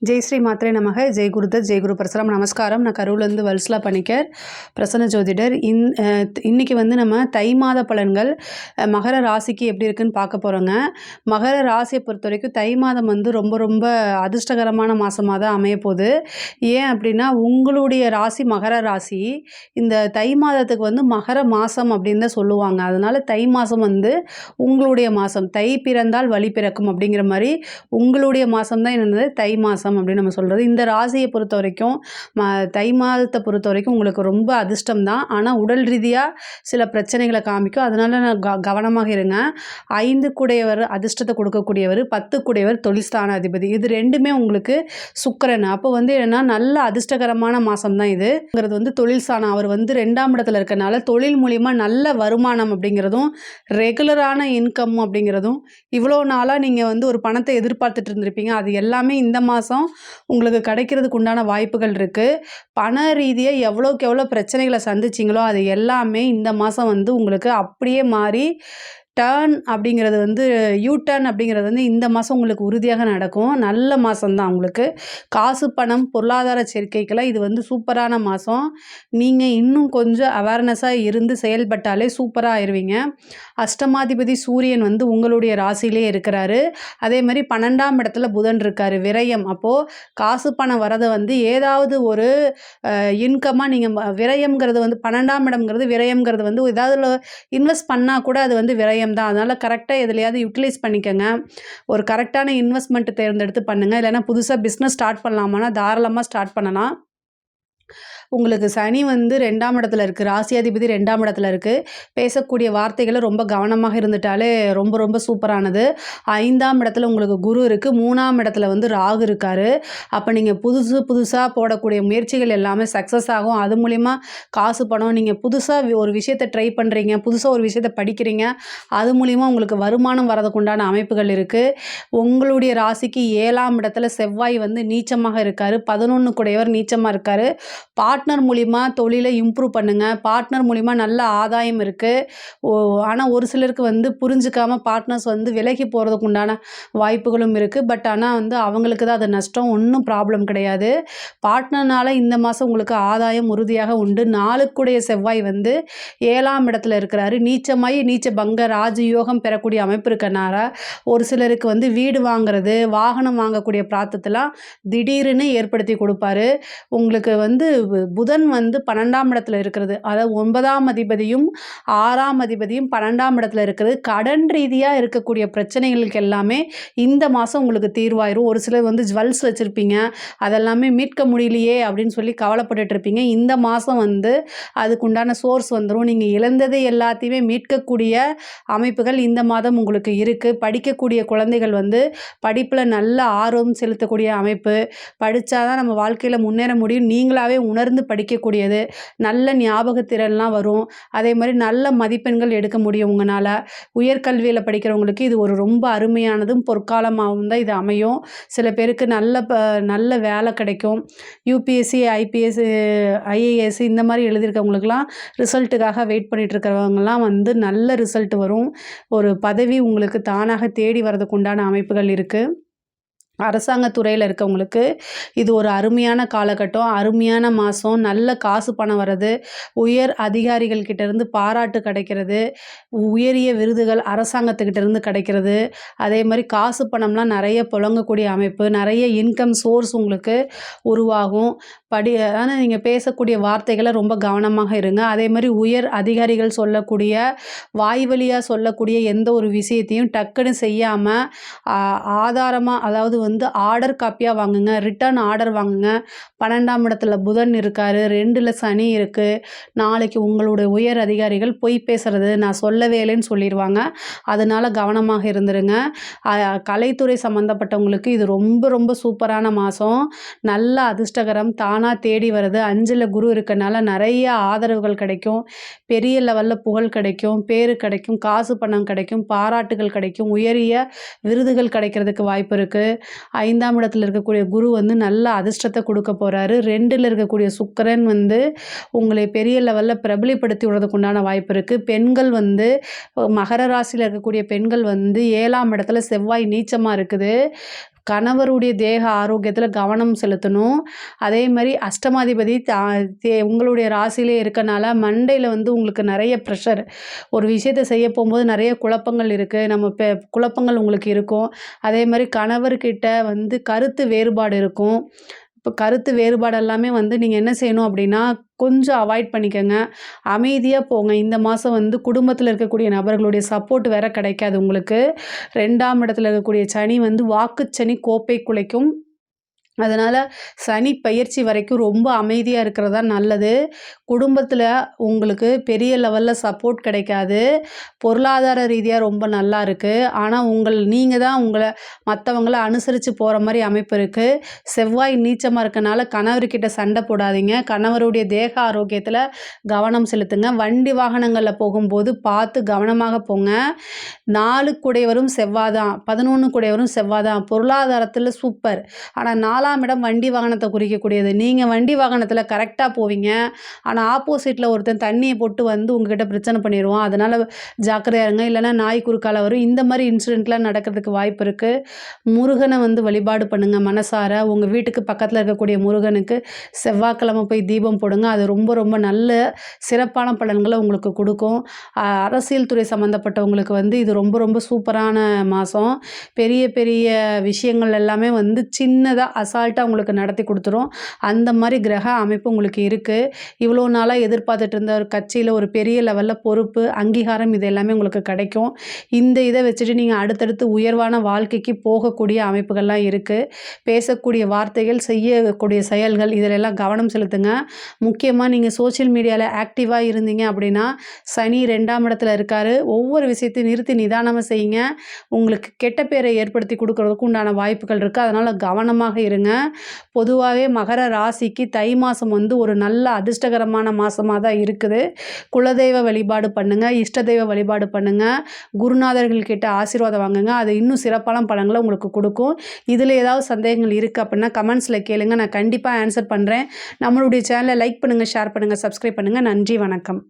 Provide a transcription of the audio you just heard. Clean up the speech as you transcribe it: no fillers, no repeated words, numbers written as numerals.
ஜெய் ஸ்ரீ மாத்ரே நமக. ஜெய் குருதத், ஜெய் குரு பரசுராம். நமஸ்காரம். நான் கரூர்லேருந்து வல்சலா பணிக்கர், பிரசன்ன ஜோதிடர். இன்றைக்கி வந்து நம்ம தை மாத பலன்கள் மகர ராசிக்கு எப்படி இருக்குன்னு பார்க்க போகிறோங்க. மகர ராசியை பொறுத்த வரைக்கும் தை மாதம் வந்து ரொம்ப ரொம்ப அதிர்ஷ்டகரமான மாதமாக தான் அமையப்போகுது. ஏன் அப்படின்னா, உங்களுடைய ராசி மகர ராசி. இந்த தை மாதத்துக்கு வந்து மகர மாதம் அப்படின்னு தான் சொல்லுவாங்க. அதனால் தை மாதம் வந்து உங்களுடைய மாதம். தை பிறந்தால் வழி பிறக்கும் அப்படிங்கிற மாதிரி உங்களுடைய மாதம் தான் என்னது தை மாதம் அப்படின்னு நம்ம சொல்கிறது. இந்த ராசியை பொறுத்த வரைக்கும் தை மாதத்தை பொறுத்த வரைக்கும் உங்களுக்கு ரொம்ப அதிர்ஷ்டம் தான். ஆனால் உடல் ரீதியாக சில பிரச்சனைகளை காமிக்கும். அதனால் நான் கவனமாக இருங்க. 5 கூடையவர் அதிர்ஷ்டத்தை கொடுக்கக்கூடியவர், 10 கூடையவர் தொழில்ஸ்தான அதிபதி. இது ரெண்டுமே உங்களுக்கு சுக்கிரன். அப்போ வந்து என்னென்னா நல்ல அதிர்ஷ்டகரமான மாதம் தான் இதுங்கிறது. வந்து தொழில் ஸ்தானம் அவர் வந்து 2ஆம் இடத்துல இருக்கனால தொழில் மூலிமா நல்ல வருமானம் அப்படிங்கிறதும், ரெகுலரான இன்கம் அப்படிங்கிறதும், இவ்வளோ நாளாக நீங்கள் வந்து ஒரு பணத்தை எதிர்பார்த்துட்டு இருந்திருப்பீங்க, அது எல்லாமே இந்த மாதம் உங்களுக்கு கிடைக்கிறதுக்கு உண்டான வாய்ப்புகள் இருக்குது. பண ரீதியாக எவ்வளோக்கு எவ்வளோ பிரச்சனைகளை சந்திச்சிங்களோ அது எல்லாமே இந்த மாதம் வந்து உங்களுக்கு அப்படியே மாறி டர்ன் அப்படிங்கிறது வந்து டர்ன் அப்படிங்கிறது வந்து இந்த மாதம் உங்களுக்கு உறுதியாக நடக்கும். நல்ல மாதம்தான் உங்களுக்கு. காசு பணம் பொருளாதார சேர்க்கைக்கெல்லாம் இது வந்து சூப்பரான மாதம். நீங்கள் இன்னும் கொஞ்சம் அவேர்னஸாக இருந்து செயல்பட்டாலே சூப்பராக ஆயிடுவீங்க. அஷ்டமாதிபதி சூரியன் வந்து உங்களுடைய ராசியிலே இருக்கிறாரு. அதே மாதிரி 12ஆம் இடத்துல புதன் இருக்கார், விரயம். அப்போது காசு பணம் வரதை வந்து ஏதாவது ஒரு இன்கமாக நீங்கள் விரயம்ங்கிறது வந்து 12ஆம் இடம்ங்கிறது விரயம்ங்கிறது வந்து ஏதாவது இன்வெஸ்ட் பண்ணால் கூட அது வந்து விரயம் தான். அதனால் கரெக்டாக எதுலையாவது யூட்டிலைஸ் பண்ணிக்கோங்க. ஒரு கரெக்டான இன்வெஸ்ட்மெண்ட் தேர்ந்தெடுத்து பண்ணுங்கள். இல்லைன்னா புதுசாக பிஸ்னஸ் ஸ்டார்ட் பண்ணலாமான்னா தாராளமாக ஸ்டார்ட் பண்ணலாம். உங்களுக்கு சனி வந்து 2ஆம் இடத்துல இருக்குது, ராசியாதிபதி 2ஆம் இடத்துல இருக்குது. பேசக்கூடிய வார்த்தைகளை ரொம்ப கவனமாக இருந்துட்டாலே ரொம்ப ரொம்ப சூப்பரானது. 5ஆம் இடத்துல உங்களுக்கு குரு இருக்குது, 3ஆம் இடத்துல வந்து ராகு இருக்கார். அப்போ நீங்கள் புதுசாக போடக்கூடிய முயற்சிகள் எல்லாமே சக்ஸஸ் ஆகும். அது மூலிமா காசு பணம், நீங்கள் புதுசாக ஒரு விஷயத்தை ட்ரை பண்ணுறீங்க, புதுசாக ஒரு விஷயத்தை படிக்கிறீங்க, அது மூலிமா உங்களுக்கு வருமானம் வரதுக்கு உண்டான அமைப்புகள் இருக்குது. உங்களுடைய ராசிக்கு 7ஆம் இடத்துல செவ்வாய் வந்து நீச்சமாக இருக்கார், 11 கூடையவர் நீச்சமாக இருக்கார். பார்ட்னர் மூலிமா தொழிலை இம்ப்ரூவ் பண்ணுங்கள். பார்ட்னர் மூலிமா நல்ல ஆதாயம் இருக்குது. ஆனால் ஒரு சிலருக்கு வந்து புரிஞ்சிக்காமல் பார்ட்னர்ஸ் வந்து விலகி போகிறதுக்கு உண்டான வாய்ப்புகளும் இருக்குது. பட் ஆனால் வந்து அவங்களுக்கு தான் அது நஷ்டம், ஒன்றும் ப்ராப்ளம் கிடையாது. பார்ட்னர்னால் இந்த மாதம் உங்களுக்கு ஆதாயம் உறுதியாக உண்டு. 4 செவ்வாய் வந்து 7ஆம் இடத்துல இருக்கிறாரு. நீச்சமாய் நீச்ச பங்க ராஜயோகம் பெறக்கூடிய அமைப்பு இருக்கனால ஒரு சிலருக்கு வந்து வீடு வாங்குறது, வாகனம் வாங்கக்கூடிய பிரார்த்தத்தெல்லாம் திடீர்னு ஏற்படுத்தி கொடுப்பாரு. உங்களுக்கு வந்து புதன் வந்து 12ஆம் இடத்துல இருக்கிறது, அதாவது 9ஆம் அதிபதியும் 6ஆம் அதிபதியும் 12ஆம் இடத்துல இருக்கிறது. கடன் ரீதியாக இருக்கக்கூடிய பிரச்சனைகளுக்கு எல்லாமே இந்த மாதம் உங்களுக்கு தீர்வாயிரும். ஒரு சிலர் வந்து ஜுவல்ஸ் வச்சுருப்பீங்க, அதெல்லாமே மீட்க முடியலையே அப்படின்னு சொல்லி கவலைப்பட்டுட்டு இருப்பீங்க. இந்த மாதம் வந்து அதுக்குண்டான சோர்ஸ் வந்துடும். நீங்கள் இழந்ததை எல்லாத்தையுமே மீட்கக்கூடிய அமைப்புகள் இந்த மாதம் உங்களுக்கு இருக்குது. படிக்கக்கூடிய குழந்தைகள் வந்து படிப்பில் நல்ல ஆர்வம் செலுத்தக்கூடிய அமைப்பு. படித்தாதான் நம்ம வாழ்க்கையில் முன்னேற முடியும், நீங்களாகவே உணர்ந்து படிக்கக்கூடியது. நல்ல ஞாபகத்திறன்லாம் வரும். அதே மாதிரி நல்ல மதிப்பெண்கள் எடுக்க முடியும் உங்களால். உயர்கல்வியில் படிக்கிறவங்களுக்கு இது ஒரு ரொம்ப அருமையானதும் பொற்காலமாகவும் தான் இது அமையும். சில பேருக்கு நல்ல வேலை கிடைக்கும். யூபிஎஸ்சி, ஐபிஎஸ், ஐஏஎஸ் இந்த மாதிரி எழுதியிருக்கவங்களுக்கெல்லாம் ரிசல்ட்டுக்காக வெயிட் பண்ணிகிட்டு இருக்கிறவங்கலாம் வந்து நல்ல ரிசல்ட் வரும். ஒரு பதவி உங்களுக்கு தானாக தேடி வரதுக்கு உண்டான அமைப்புகள் இருக்குது. அரசாங்க துறையில் இருக்கவங்களுக்கு இது ஒரு அருமையான காலகட்டம், அருமையான மாதம். நல்ல காசு பணம் வர்றது, உயர் அதிகாரிகள் கிட்டேருந்து பாராட்டு கிடைக்கிறது, உயரிய விருதுகள் அரசாங்கத்துக்கிட்டேருந்து கிடைக்கிறது. அதே மாதிரி காசு பணம்லாம் நிறைய புழங்கக்கூடிய அமைப்பு, நிறைய இன்கம் சோர்ஸ் உங்களுக்கு உருவாகும். ஆனால் நீங்கள் பேசக்கூடிய வார்த்தைகளை ரொம்ப கவனமாக இருங்க. அதே மாதிரி உயர் அதிகாரிகள் சொல்லக்கூடிய, வாய் வழியாக சொல்லக்கூடிய எந்த ஒரு விஷயத்தையும் டக்குன்னு செய்யாமல் ஆதாரமாக, அதாவது வந்து ஆர்டர் காப்பியாக வாங்குங்க, ரிட்டர்ன் ஆர்டர் வாங்குங்க. 12ஆம் இடத்துல புதன் இருக்கார், 2ல் சனி இருக்குது. நாளைக்கு உங்களுடைய உயர் அதிகாரிகள் பொய் பேசுகிறது, நான் சொல்லவே இல்லைன்னு சொல்லிடுவாங்க. அதனால் கவனமாக இருந்துருங்க. கலைத்துறை சம்மந்தப்பட்டவங்களுக்கு இது ரொம்ப ரொம்ப சூப்பரான மாதம். நல்ல அதிர்ஷ்டகரம், தானாக தேடி வருது. 5ல் குரு இருக்கனால நிறைய ஆதரவுகள் கிடைக்கும், பெரிய லெவலில் புகழ் கிடைக்கும், பேர் கிடைக்கும், காசு பணம் கிடைக்கும், பாராட்டுகள் கிடைக்கும், உயரிய விருதுகள் கிடைக்கிறதுக்கு வாய்ப்பு இருக்குது. 5ஆம் இடத்துல இருக்கக்கூடிய குரு வந்து நல்ல அதிர்ஷ்டத்தை கொடுக்க போகிறாரு. 2ல் இருக்கக்கூடிய சுக்கிரன் வந்து உங்களை பெரிய லெவலில் பிரபலப்படுத்தி விடுறதுக்கு உண்டான வாய்ப்பு இருக்குது. பெண்கள் வந்து மகர ராசியில் இருக்கக்கூடிய பெண்கள் வந்து 7ஆம் இடத்துல செவ்வாய் நீச்சமாக இருக்குது. கணவருடைய தேக ஆரோக்கியத்தில் கவனம் செலுத்தணும். அதே மாதிரி அஷ்டமாதிபதி உங்களுடைய ராசியிலே இருக்கனால மண்டையில் வந்து உங்களுக்கு நிறைய ப்ரெஷர். ஒரு விஷயத்தை செய்ய போகும்போது நிறைய குழப்பங்கள் இருக்குது. குழப்பங்கள் உங்களுக்கு இருக்கும். அதே மாதிரி கணவர்கிட்ட வந்து கருத்து வேறுபாடு இருக்கும். இப்போ கருத்து வேறுபாடு எல்லாமே வந்து நீங்கள் என்ன செய்யணும் அப்படின்னா கொஞ்சம் அவாய்ட் பண்ணிக்கங்க. அமைதியாக போங்க. இந்த மாதம் வந்து குடும்பத்தில் இருக்கக்கூடிய நபர்களுடைய சப்போர்ட் வேற கிடைக்காது உங்களுக்கு. 2ஆம் இடத்துல இருக்கக்கூடிய சனி வந்து வாக்குச்சனி கோப்பை குலைக்கும். அதனால் சனி பெயர்ச்சி வரைக்கும் ரொம்ப அமைதியாக இருக்கிறது தான் நல்லது. குடும்பத்தில் உங்களுக்கு பெரிய லெவலில் சப்போர்ட் கிடைக்காது. பொருளாதார ரீதியாக ரொம்ப நல்லா இருக்குது. ஆனால் நீங்கள் தான் மற்றவங்கள அனுசரித்து போகிற மாதிரி அமைப்பு இருக்குது. செவ்வாய் நீச்சமாக இருக்கனால கணவர்கிட்ட சண்டை போடாதீங்க. கணவருடைய தேக ஆரோக்கியத்தில் கவனம் செலுத்துங்க. வண்டி வாகனங்களில் போகும்போது பார்த்து கவனமாக போங்க. 4 குடையவரும் செவ்வாய் தான், 11 குடையவரும் செவ்வாய் தான். பொருளாதாரத்தில் சூப்பர். ஆனால் 4ஆம் இடம் வண்டி வாகனத்தை குறிக்கக்கூடியது. நீங்கள் வண்டி வாகனத்தில் கரெக்டாக போவீங்க. ஆனால் ஆப்போசிட்டில் ஒருத்தன் தண்ணியை போட்டு வந்து உங்ககிட்ட பிரச்சனை பண்ணிடுவான். அதனால் ஜாக்கிரதையாக இருங்க. இல்லைனா நாய் குறுக்கால வரும். இந்த மாதிரி இன்சிடெண்ட்லாம் நடக்கிறதுக்கு வாய்ப்பு இருக்குது. முருகனை வந்து வழிபாடு பண்ணுங்கள் மனசார. உங்கள் வீட்டுக்கு பக்கத்தில் இருக்கக்கூடிய முருகனுக்கு செவ்வாய்க்கிழமை போய் தீபம் போடுங்க. அது ரொம்ப ரொம்ப நல்ல சிறப்பான பலன்களை உங்களுக்கு கொடுக்கும். அரசியல் துறை சம்மந்தப்பட்டவங்களுக்கு வந்து இது ரொம்ப ரொம்ப சூப்பரான மாதம். பெரிய பெரிய விஷயங்கள் எல்லாமே வந்து சின்னதாக அசால்ட்டாக உங்களுக்கு நடத்தி கொடுத்துரும். அந்த மாதிரி கிரக அமைப்பு உங்களுக்கு இருக்குது. இவ்வளோ நாளாக எதிர்பார்த்துட்டு இருந்த ஒரு கட்சியில் ஒரு பெரிய லெவலில் பொறுப்பு, அங்கீகாரம் இது எல்லாமே உங்களுக்கு கிடைக்கும். இந்த இதை வச்சுட்டு நீங்கள் அடுத்தடுத்து உயர்வான வாழ்க்கைக்கு போகக்கூடிய அமைப்புகள்லாம் இருக்குது. பேசக்கூடிய வார்த்தைகள், செய்யக்கூடிய செயல்கள் இதிலெல்லாம் கவனம் செலுத்துங்க. முக்கியமாக நீங்கள் சோஷியல் மீடியாவில் ஆக்டிவாக இருந்தீங்க அப்படின்னா சனி 2ஆம் இடத்துல இருக்கார். ஒவ்வொரு விஷயத்தையும் நிறுத்தி நிதானமாக செய்யுங்க. உங்களுக்கு கெட்ட பேரை ஏற்படுத்தி கொடுக்கறதுக்கு உண்டான வாய்ப்புகள் இருக்குது. அதனால் கவனமாக இருங்க. பொதுவாகவே மகர ராசிக்கு தை மாதம் வந்து ஒரு நல்ல அதிர்ஷ்டகரமான மாதமாக தான் இருக்குது. குலதெய்வ வழிபாடு பண்ணுங்கள், இஷ்ட தெய்வ வழிபாடு பண்ணுங்கள், குருநாதர்கள் கிட்ட ஆசீர்வாதம் வாங்குங்க. அது இன்னும் சிறப்பான பலன்களை உங்களுக்கு கொடுக்கும். இதில் ஏதாவது சந்தேகங்கள் இருக்குது அப்படின்னா கமெண்ட்ஸில் கேளுங்க. நான் கண்டிப்பாக ஆன்சர் பண்ணுறேன். நம்மளுடைய சேனலை லைக் பண்ணுங்கள், ஷேர் பண்ணுங்கள், சப்ஸ்கிரைப் பண்ணுங்கள். நன்றி, வணக்கம்.